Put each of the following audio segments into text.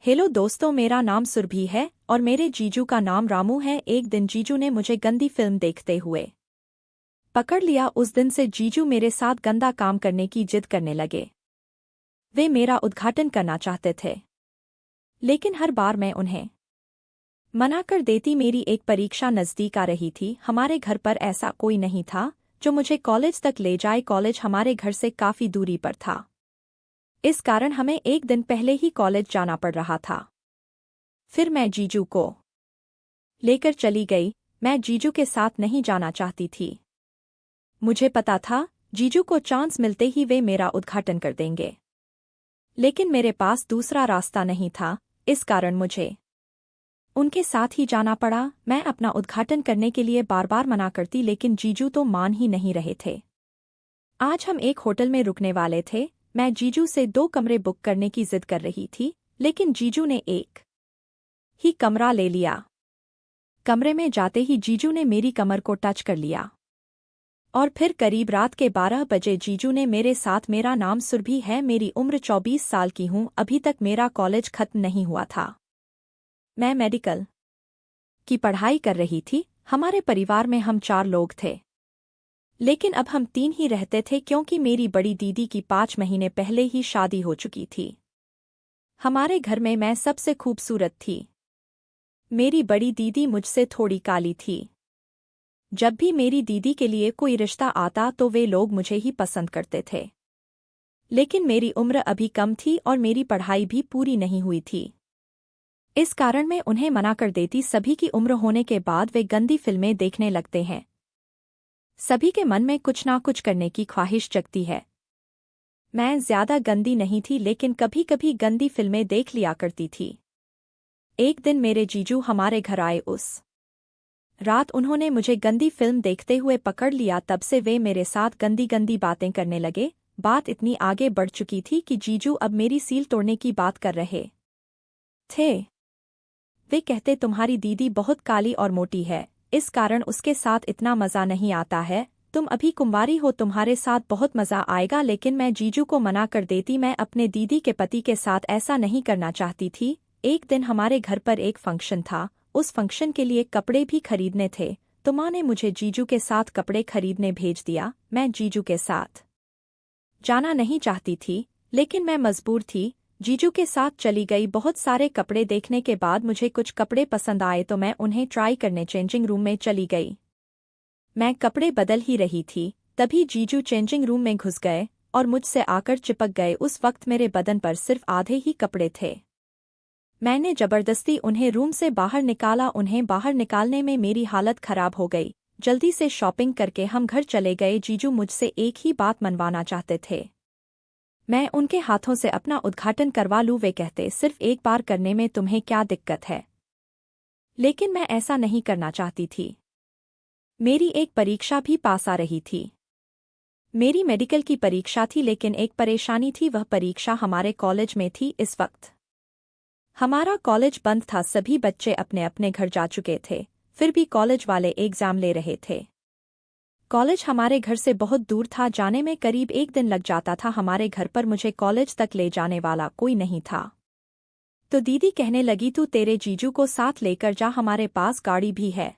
Hello दोस्तों, मेरा नाम सुरभि है और मेरे जीजू का नाम रामू है। एक दिन जीजू ने मुझे गंदी फिल्म देखते हुए पकड़ लिया। उस दिन से जीजू मेरे साथ गंदा काम करने की जिद करने लगे। वे मेरा उद्घाटन करना चाहते थे, लेकिन हर बार मैं उन्हें मना कर देती। मेरी एक परीक्षा नज़दीक आ रही थी। हमारे घर पर ऐसा कोई नहीं था जो मुझे कॉलेज तक ले जाए। कॉलेज हमारे घर से काफ़ी दूरी पर था, इस कारण हमें एक दिन पहले ही कॉलेज जाना पड़ रहा था। फिर मैं जीजू को लेकर चली गई। मैं जीजू के साथ नहीं जाना चाहती थी। मुझे पता था जीजू को चांस मिलते ही वे मेरा उद्घाटन कर देंगे, लेकिन मेरे पास दूसरा रास्ता नहीं था, इस कारण मुझे उनके साथ ही जाना पड़ा। मैं अपना उद्घाटन करने के लिए बार बार मना करती, लेकिन जीजू तो मान ही नहीं रहे थे। आज हम एक होटल में रुकने वाले थे। मैं जीजू से 2 कमरे बुक करने की जिद कर रही थी, लेकिन जीजू ने एक ही कमरा ले लिया। कमरे में जाते ही जीजू ने मेरी कमर को टच कर लिया और फिर करीब रात के 12 बजे जीजू ने मेरे साथ। मेरा नाम सुरभि है, मेरी उम्र 24 साल की हूँ। अभी तक मेरा कॉलेज खत्म नहीं हुआ था। मैं मेडिकल की पढ़ाई कर रही थी। हमारे परिवार में हम 4 लोग थे, लेकिन अब हम 3 ही रहते थे, क्योंकि मेरी बड़ी दीदी की 5 महीने पहले ही शादी हो चुकी थी। हमारे घर में मैं सबसे खूबसूरत थी। मेरी बड़ी दीदी मुझसे थोड़ी काली थी। जब भी मेरी दीदी के लिए कोई रिश्ता आता तो वे लोग मुझे ही पसंद करते थे, लेकिन मेरी उम्र अभी कम थी और मेरी पढ़ाई भी पूरी नहीं हुई थी, इस कारण मैं उन्हें मना कर देती। सभी की उम्र होने के बाद वे गंदी फिल्में देखने लगते हैं। सभी के मन में कुछ ना कुछ करने की ख्वाहिश जगती है। मैं ज्यादा गंदी नहीं थी, लेकिन कभी कभी गंदी फिल्में देख लिया करती थी। एक दिन मेरे जीजू हमारे घर आए। उस रात उन्होंने मुझे गंदी फिल्म देखते हुए पकड़ लिया। तब से वे मेरे साथ गंदी गंदी बातें करने लगे। बात इतनी आगे बढ़ चुकी थी कि जीजू अब मेरी सील तोड़ने की बात कर रहे थे। वे कहते, तुम्हारी दीदी बहुत काली और मोटी है, इस कारण उसके साथ इतना मज़ा नहीं आता है। तुम अभी कुंवारी हो, तुम्हारे साथ बहुत मज़ा आएगा। लेकिन मैं जीजू को मना कर देती। मैं अपने दीदी के पति के साथ ऐसा नहीं करना चाहती थी। एक दिन हमारे घर पर एक फंक्शन था। उस फंक्शन के लिए कपड़े भी खरीदने थे, तो माँ ने मुझे जीजू के साथ कपड़े खरीदने भेज दिया। मैं जीजू के साथ जाना नहीं चाहती थी, लेकिन मैं मजबूर थी। जीजू के साथ चली गई। बहुत सारे कपड़े देखने के बाद मुझे कुछ कपड़े पसंद आए, तो मैं उन्हें ट्राई करने चेंजिंग रूम में चली गई। मैं कपड़े बदल ही रही थी, तभी जीजू चेंजिंग रूम में घुस गए और मुझसे आकर चिपक गए। उस वक्त मेरे बदन पर सिर्फ आधे ही कपड़े थे। मैंने जबरदस्ती उन्हें रूम से बाहर निकाला। उन्हें बाहर निकालने में मेरी हालत खराब हो गई। जल्दी से शॉपिंग करके हम घर चले गए। जीजू मुझसे एक ही बात मनवाना चाहते थे, मैं उनके हाथों से अपना उद्घाटन करवा लूं। वे कहते, सिर्फ एक बार करने में तुम्हें क्या दिक्कत है? लेकिन मैं ऐसा नहीं करना चाहती थी। मेरी एक परीक्षा भी पास आ रही थी। मेरी मेडिकल की परीक्षा थी, लेकिन एक परेशानी थी। वह परीक्षा हमारे कॉलेज में थी। इस वक्त हमारा कॉलेज बंद था, सभी बच्चे अपने अपने घर जा चुके थे। फिर भी कॉलेज वाले एग्जाम ले रहे थे। कॉलेज हमारे घर से बहुत दूर था, जाने में करीब 1 दिन लग जाता था। हमारे घर पर मुझे कॉलेज तक ले जाने वाला कोई नहीं था, तो दीदी कहने लगी, तू तेरे जीजू को साथ लेकर जा, हमारे पास गाड़ी भी है,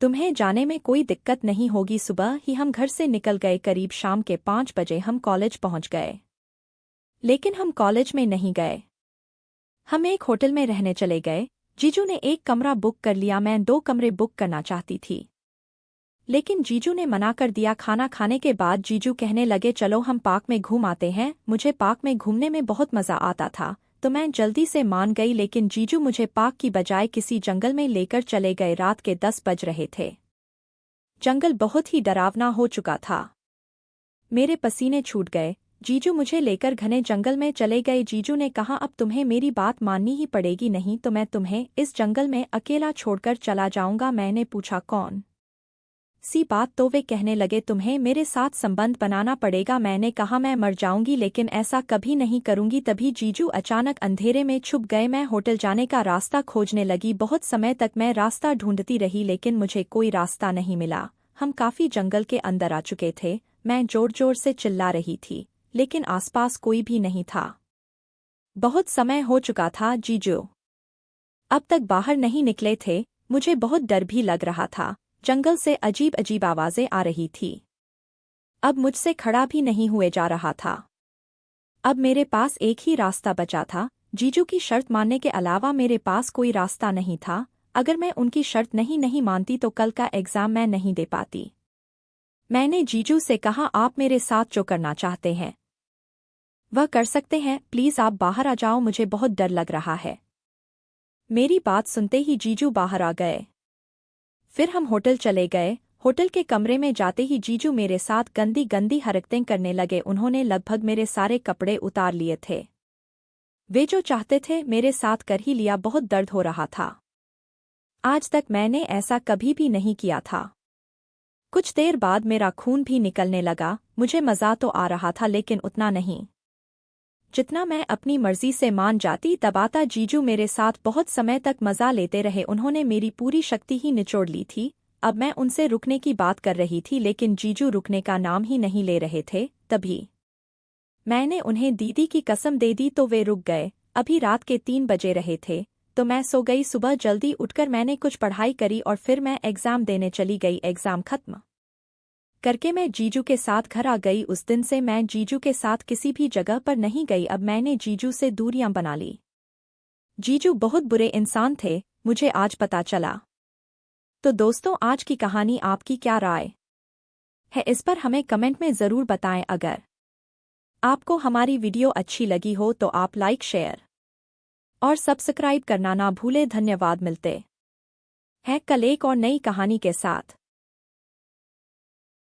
तुम्हें जाने में कोई दिक्कत नहीं होगी। सुबह ही हम घर से निकल गए। करीब शाम के 5 बजे हम कॉलेज पहुंच गए, लेकिन हम कॉलेज में नहीं गए। हम एक होटल में रहने चले गए। जीजू ने एक कमरा बुक कर लिया। मैं 2 कमरे बुक करना चाहती थी, लेकिन जीजू ने मना कर दिया। खाना खाने के बाद जीजू कहने लगे, चलो हम पार्क में घूम आते हैं। मुझे पार्क में घूमने में बहुत मज़ा आता था, तो मैं जल्दी से मान गई। लेकिन जीजू मुझे पार्क की बजाय किसी जंगल में लेकर चले गए। रात के 10 बज रहे थे। जंगल बहुत ही डरावना हो चुका था। मेरे पसीने छूट गए। जीजू मुझे लेकर घने जंगल में चले गए। जीजू ने कहा, अब तुम्हें मेरी बात माननी ही पड़ेगी, नहीं तो मैं तुम्हें इस जंगल में अकेला छोड़कर चला जाऊंगा। मैंने पूछा, कौन सी बात? तो वे कहने लगे, तुम्हें मेरे साथ संबंध बनाना पड़ेगा। मैंने कहा, मैं मर जाऊंगी, लेकिन ऐसा कभी नहीं करूंगी। तभी जीजू अचानक अंधेरे में छुप गए। मैं होटल जाने का रास्ता खोजने लगी। बहुत समय तक मैं रास्ता ढूंढती रही, लेकिन मुझे कोई रास्ता नहीं मिला। हम काफी जंगल के अंदर आ चुके थे। मैं जोर जोर से चिल्ला रही थी, लेकिन आसपास कोई भी नहीं था। बहुत समय हो चुका था जीजू। अब तक बाहर नहीं निकले थे। मुझे बहुत डर भी लग रहा था। जंगल से अजीब अजीब आवाजें आ रही थी। अब मुझसे खड़ा भी नहीं हुए जा रहा था। अब मेरे पास एक ही रास्ता बचा था। जीजू की शर्त मानने के अलावा मेरे पास कोई रास्ता नहीं था। अगर मैं उनकी शर्त नहीं मानती तो कल का एग्जाम मैं नहीं दे पाती। मैंने जीजू से कहा, आप मेरे साथ जो करना चाहते हैं वह कर सकते हैं। प्लीज आप बाहर आ जाओ, मुझे बहुत डर लग रहा है। मेरी बात सुनते ही जीजू बाहर आ गए। फिर हम होटल चले गए। होटल के कमरे में जाते ही जीजू मेरे साथ गंदी गंदी हरकतें करने लगे। उन्होंने लगभग मेरे सारे कपड़े उतार लिए थे। वे जो चाहते थे मेरे साथ कर ही लिया। बहुत दर्द हो रहा था। आज तक मैंने ऐसा कभी भी नहीं किया था। कुछ देर बाद मेरा खून भी निकलने लगा। मुझे मज़ा तो आ रहा था लेकिन उतना नहीं जितना मैं अपनी मर्जी से मान जाती। दबाता जीजू मेरे साथ बहुत समय तक मज़ा लेते रहे। उन्होंने मेरी पूरी शक्ति ही निचोड़ ली थी। अब मैं उनसे रुकने की बात कर रही थी लेकिन जीजू रुकने का नाम ही नहीं ले रहे थे। तभी मैंने उन्हें दीदी की कसम दे दी तो वे रुक गए। अभी रात के 3 बजे रहे थे तो मैं सो गई। सुबह जल्दी उठकर मैंने कुछ पढ़ाई करी और फिर मैं एग्ज़ाम देने चली गई। एग्ज़ाम खत्म करके मैं जीजू के साथ घर आ गई। उस दिन से मैं जीजू के साथ किसी भी जगह पर नहीं गई। अब मैंने जीजू से दूरियां बना ली। जीजू बहुत बुरे इंसान थे, मुझे आज पता चला। तो दोस्तों, आज की कहानी आपकी क्या राय है इस पर हमें कमेंट में ज़रूर बताएं। अगर आपको हमारी वीडियो अच्छी लगी हो तो आप लाइक, शेयर और सब्सक्राइब करना ना भूलें। धन्यवाद। मिलते हैं कल एक और नई कहानी के साथ।